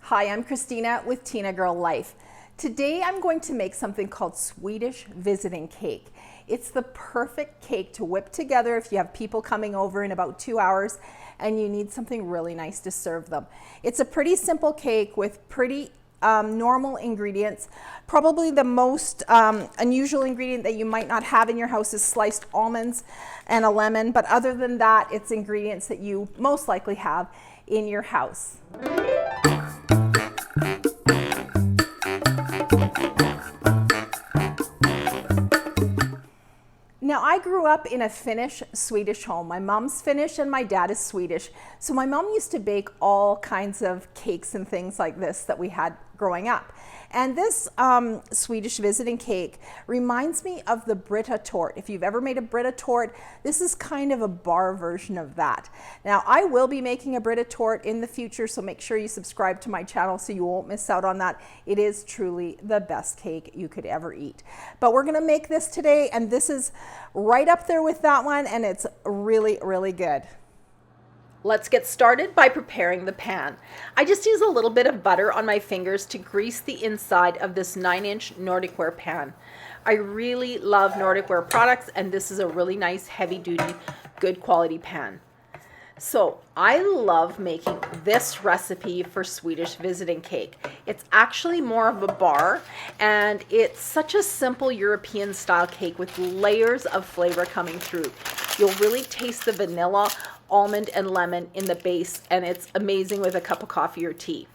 Hi, I'm Christina with Tinagirl Life. Today I'm going to make something called Swedish Visiting Cake. It's the perfect cake to whip together if you have people coming over in about 2 hours and you need something really nice to serve them. It's a pretty simple cake with pretty normal ingredients. Probably the most unusual ingredient that you might not have in your house is sliced almonds and a lemon, but other than that, it's ingredients that you most likely have in your house. Now, I grew up in a Finnish-Swedish home. My mom's Finnish and my dad is Swedish. So my mom used to bake all kinds of cakes and things like this that we had growing up. And this Swedish visiting cake reminds me of the Brita tort. If you've ever made a Brita tort, this is kind of a bar version of that. Now, I will be making a Brita tort in the future, so make sure you subscribe to my channel so you won't miss out on that. It is truly the best cake you could ever eat. But we're gonna make this today, and this is right up there with that one, and it's really, really good. Let's get started by preparing the pan. I just use a little bit of butter on my fingers to grease the inside of this 9-inch Nordic ware pan. I really love Nordic ware products, and this is a really nice, heavy-duty, good quality pan. So I love making this recipe for Swedish visiting cake. It's actually more of a bar, and it's such a simple European style cake with layers of flavor coming through. You'll really taste the vanilla, almond, and lemon in the base, and it's amazing with a cup of coffee or tea.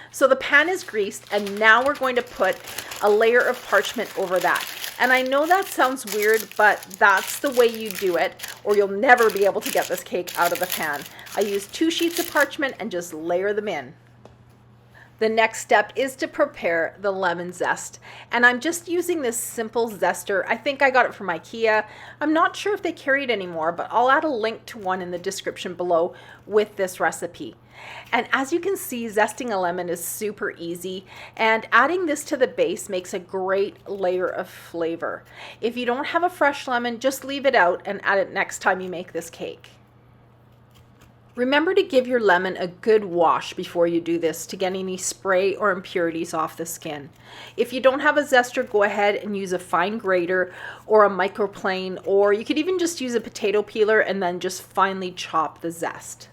So the pan is greased, and now we're going to put a layer of parchment over that. And I know that sounds weird, but that's the way you do it, or you'll never be able to get this cake out of the pan. I use 2 sheets of parchment and just layer them in. The next step is to prepare the lemon zest. And I'm just using this simple zester. I think I got it from IKEA. I'm not sure if they carry it anymore, but I'll add a link to one in the description below with this recipe. And as you can see, zesting a lemon is super easy, and adding this to the base makes a great layer of flavor. If you don't have a fresh lemon, just leave it out and add it next time you make this cake. Remember to give your lemon a good wash before you do this to get any spray or impurities off the skin. If you don't have a zester, go ahead and use a fine grater or a microplane, or you could even just use a potato peeler and then just finely chop the zest.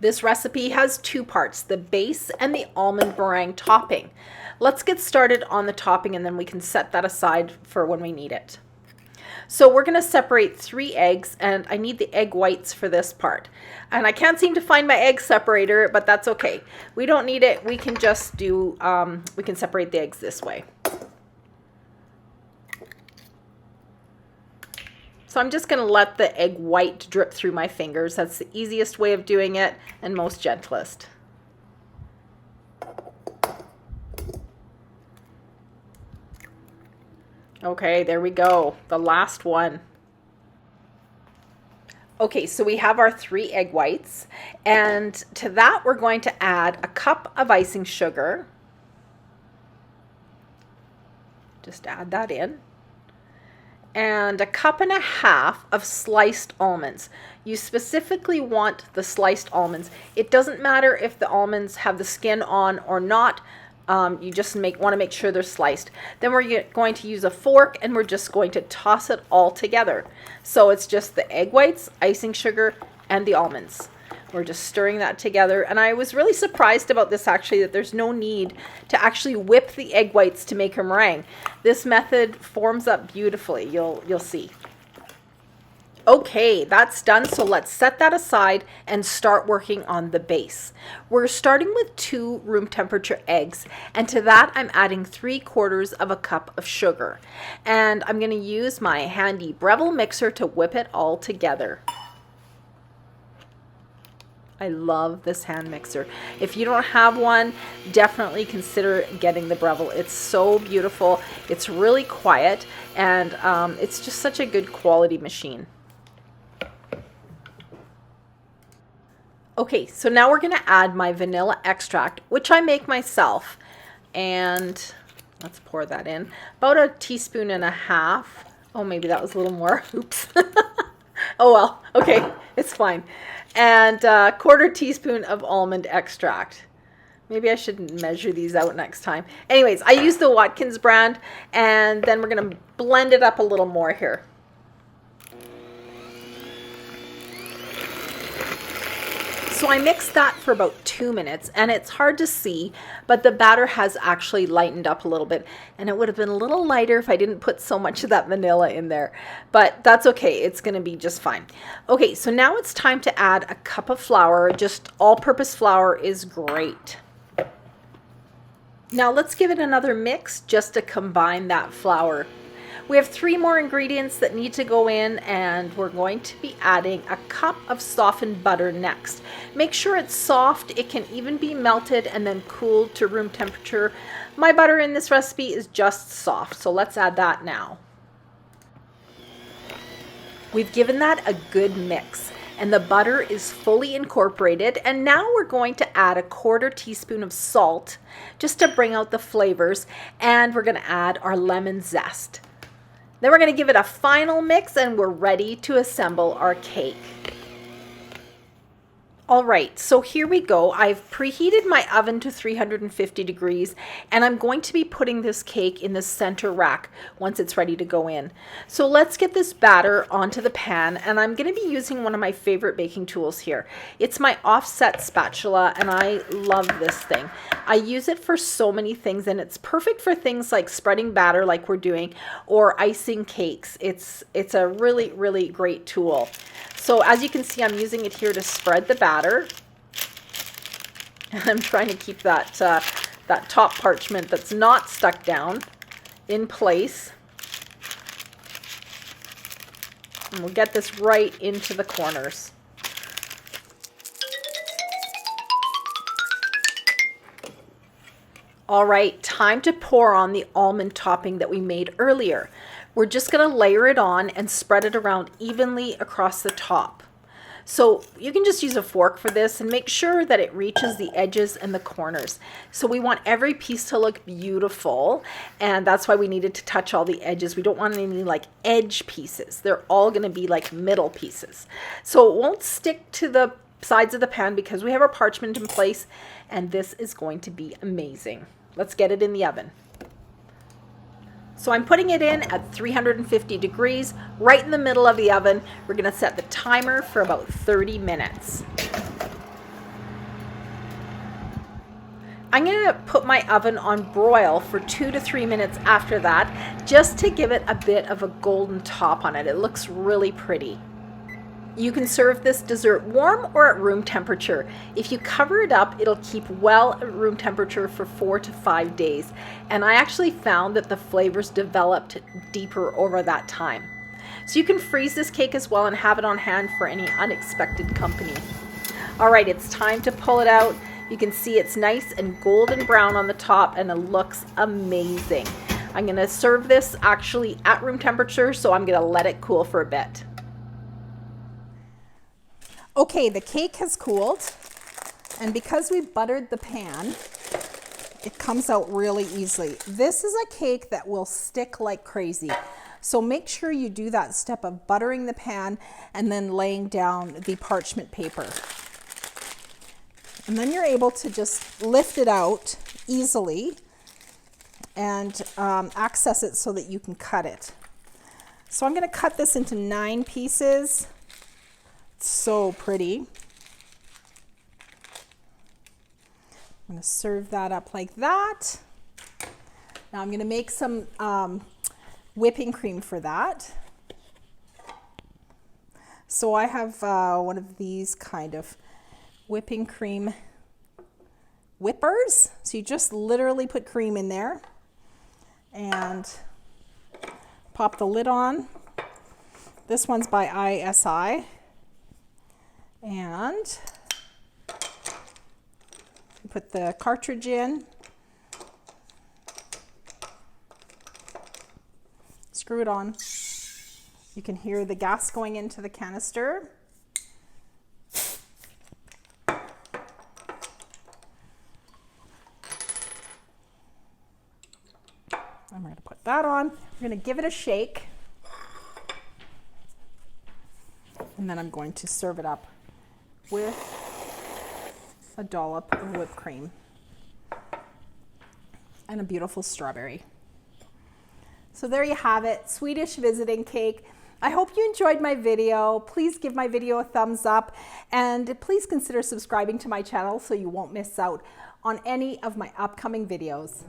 This recipe has 2 parts, the base and the almond meringue topping. Let's get started on the topping, and then we can set that aside for when we need it. So we're going to separate 3 eggs, and I need the egg whites for this part. And I can't seem to find my egg separator, but that's okay. We don't need it. We can just do, we can separate the eggs this way. So I'm just going to let the egg white drip through my fingers. That's the easiest way of doing it and most gentlest. Okay, there we go. The last one. Okay, so we have our 3 egg whites, and to that we're going to add a cup of icing sugar. Just add that in. And a cup and a half of sliced almonds. You specifically want the sliced almonds. It doesn't matter if the almonds have the skin on or not. You just want to make sure they're sliced. Then we're going to use a fork, and we're just going to toss it all together. So it's just the egg whites, icing sugar, and the almonds. We're just stirring that together. And I was really surprised about this, actually, that there's no need to actually whip the egg whites to make a meringue. This method forms up beautifully. You'll see. Okay, that's done, so let's set that aside and start working on the base. We're starting with 2 room temperature eggs, and to that I'm adding 3/4 of a cup of sugar. And I'm going to use my handy Breville mixer to whip it all together. I love this hand mixer. If you don't have one, definitely consider getting the Breville. It's so beautiful, it's really quiet, and it's just such a good quality machine. Okay, so now we're going to add my vanilla extract, which I make myself. And let's pour that in. About 1.5 teaspoons. Oh, maybe that was a little more. Oops. Oh well, okay, it's fine. and a quarter teaspoon of almond extract. Maybe I should measure these out next time. Anyways, I use the Watkins brand, and then we're going to blend it up a little more here. So I mixed that for about 2 minutes, and it's hard to see, but the batter has actually lightened up a little bit, and it would have been a little lighter if I didn't put so much of that vanilla in there, but that's okay. It's going to be just fine. Okay, so now it's time to add a cup of flour. Just all-purpose flour is great. Now let's give it another mix just to combine that flour. We have 3 more ingredients that need to go in, and we're going to be adding a cup of softened butter next. Make sure it's soft. It can even be melted and then cooled to room temperature. My butter in this recipe is just soft, so let's add that now. We've given that a good mix, and the butter is fully incorporated, and now we're going to add a quarter teaspoon of salt just to bring out the flavors, and we're going to add our lemon zest. Then we're going to give it a final mix, and we're ready to assemble our cake. All right, so here we go. I've preheated my oven to 350 degrees, and I'm going to be putting this cake in the center rack once it's ready to go in. So let's get this batter onto the pan, and I'm going to be using one of my favorite baking tools here. It's my offset spatula, and I love this thing. I use it for so many things, and it's perfect for things like spreading batter like we're doing, or icing cakes. It's a really, really great tool. So as you can see, I'm using it here to spread the batter. And I'm trying to keep that, that top parchment that's not stuck down in place. And we'll get this right into the corners. All right, time to pour on the almond topping that we made earlier. We're just going to layer it on and spread it around evenly across the top. So you can just use a fork for this and make sure that it reaches the edges and the corners. So we want every piece to look beautiful, and that's why we needed to touch all the edges. We don't want any like edge pieces. They're all going to be like middle pieces. So it won't stick to the sides of the pan because we have our parchment in place, and this is going to be amazing. Let's get it in the oven. So I'm putting it in at 350 degrees, right in the middle of the oven. We're going to set the timer for about 30 minutes. I'm going to put my oven on broil for 2 to 3 minutes after that, just to give it a bit of a golden top on it. It looks really pretty. You can serve this dessert warm or at room temperature. If you cover it up, it'll keep well at room temperature for 4 to 5 days. And I actually found that the flavors developed deeper over that time. So you can freeze this cake as well and have it on hand for any unexpected company. All right, it's time to pull it out. You can see it's nice and golden brown on the top, and it looks amazing. I'm gonna serve this actually at room temperature, so I'm gonna let it cool for a bit. Okay, the cake has cooled, and because we buttered the pan, it comes out really easily. This is a cake that will stick like crazy. So make sure you do that step of buttering the pan and then laying down the parchment paper. And then you're able to just lift it out easily and access it so that you can cut it. So I'm going to cut this into 9 pieces. So pretty. I'm going to serve that up like that. Now I'm going to make some whipping cream for that. So I have one of these kind of whipping cream whippers. So you just literally put cream in there and pop the lid on. This one's by ISI. And put the cartridge in, screw it on. You can hear the gas going into the canister. And we're going to put that on. We're going to give it a shake. And then I'm going to serve it up with a dollop of whipped cream and a beautiful strawberry. So there you have it, Swedish visiting cake. I hope you enjoyed my video. Please give my video a thumbs up and please consider subscribing to my channel so you won't miss out on any of my upcoming videos.